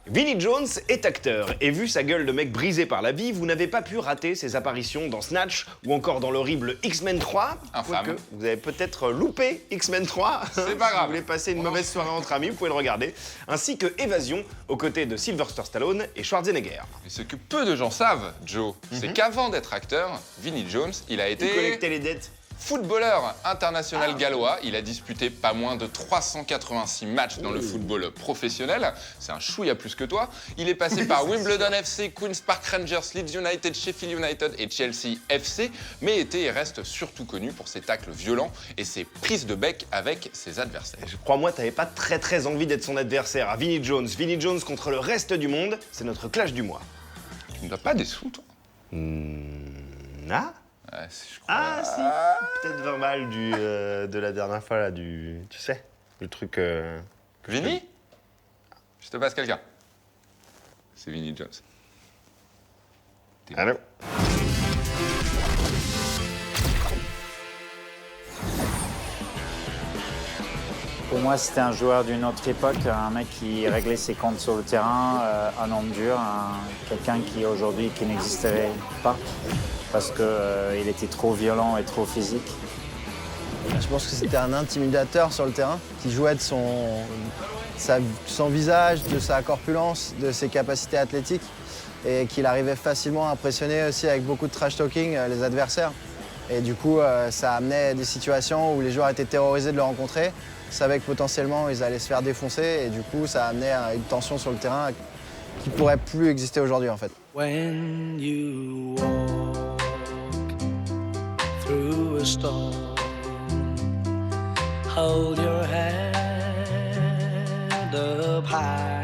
Vinnie Jones est acteur, et vu sa gueule de mec brisé par la vie, vous n'avez pas pu rater ses apparitions dans Snatch ou encore dans l'horrible X-Men 3. Infâme. Quoique, vous avez peut-être loupé X-Men 3. C'est pas grave. Si vous voulez passer une mauvaise soirée entre amis, vous pouvez le regarder. Ainsi que Évasion, aux côtés de Sylvester Stallone et Schwarzenegger. Et ce que peu de gens savent, Joe, c'est qu'avant d'être acteur, Vinnie Jones, il a été Collecter les dettes. footballeur international gallois. Il a disputé pas moins de 386 matchs dans le football professionnel. C'est un chouïa plus que toi. Il est passé par Wimbledon FC, Queen's Park Rangers, Leeds United, Sheffield United et Chelsea FC, mais était et reste surtout connu pour ses tacles violents et ses prises de bec avec ses adversaires. Crois-moi, t'avais pas très envie d'être son adversaire à Vinnie Jones. Vinnie Jones contre le reste du monde, c'est notre clash du mois. Tu ne dois pas des sous, toi? Ah Ouais, je crois. Ah si, peut-être 20 balles de la dernière fois, là, tu sais, le truc... que Vinnie? Je te passe quelqu'un. C'est Vinnie Jones. Allô. Pour moi, c'était un joueur d'une autre époque, un mec qui réglait ses comptes sur le terrain, un homme dur, quelqu'un qui aujourd'hui qui n'existerait pas parce qu'il était trop violent et trop physique. Je pense que c'était un intimidateur sur le terrain qui jouait de son visage, de sa corpulence, de ses capacités athlétiques et qu'il arrivait facilement à impressionner aussi avec beaucoup de trash-talking les adversaires. Et du coup, ça amenait des situations où les joueurs étaient terrorisés de le rencontrer, savaient que potentiellement ils allaient se faire défoncer et du coup, ça amenait une tension sur le terrain qui pourrait plus exister aujourd'hui en fait. When you walk through a storm, hold your head up high.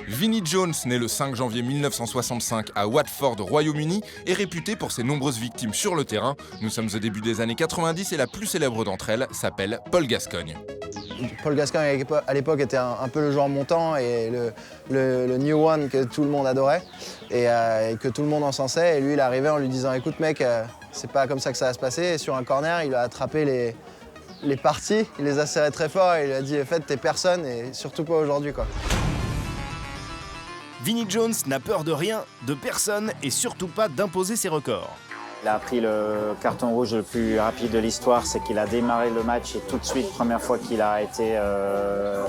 Vinnie Jones, né le 5 janvier 1965 à Watford, Royaume-Uni, est réputé pour ses nombreuses victimes sur le terrain. Nous sommes au début des années 90 et la plus célèbre d'entre elles s'appelle Paul Gascoigne. Paul Gascoigne, à l'époque, était un peu le joueur montant et le new one que tout le monde adorait et que tout le monde encensait. Et lui, il arrivait en lui disant « Écoute mec, c'est pas comme ça que ça va se passer ». Et sur un corner, il a attrapé les parties, il les a serrés très fort et il a dit « Faites, t'es personne et surtout pas aujourd'hui, quoi ». Vinnie Jones n'a peur de rien, de personne et surtout pas d'imposer ses records. Il a pris le carton rouge le plus rapide de l'histoire, c'est qu'il a démarré le match et tout de suite, première fois qu'il a été à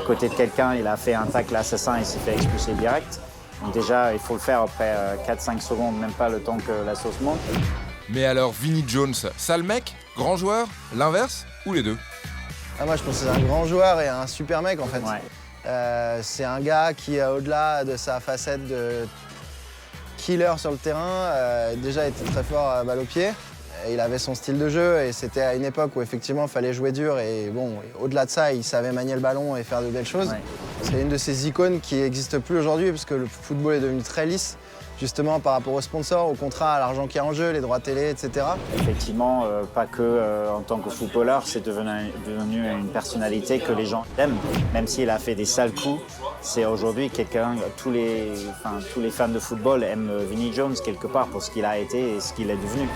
côté de quelqu'un, il a fait un tacle assassin et s'est fait expulser direct. Donc déjà, il faut le faire après 4-5 secondes, même pas le temps que la sauce monte. Mais alors, Vinnie Jones, sale mec, grand joueur, l'inverse ou les deux? Moi, je pense que c'est un grand joueur et un super mec en fait. Ouais. C'est un gars qui, au-delà de sa facette de killer sur le terrain, déjà était très fort à balle au pied. Et il avait son style de jeu et c'était à une époque où effectivement il fallait jouer dur et bon, au-delà de ça, il savait manier le ballon et faire de belles choses. Ouais. C'est une de ces icônes qui n'existe plus aujourd'hui parce que le football est devenu très lisse, justement par rapport aux sponsors, aux contrats, à l'argent qui est en jeu, les droits télé, etc. Effectivement, pas que en tant que footballeur, c'est devenu une personnalité que les gens aiment. Même s'il a fait des sales coups, c'est aujourd'hui quelqu'un, tous les fans de football aiment Vinnie Jones quelque part pour ce qu'il a été et ce qu'il est devenu.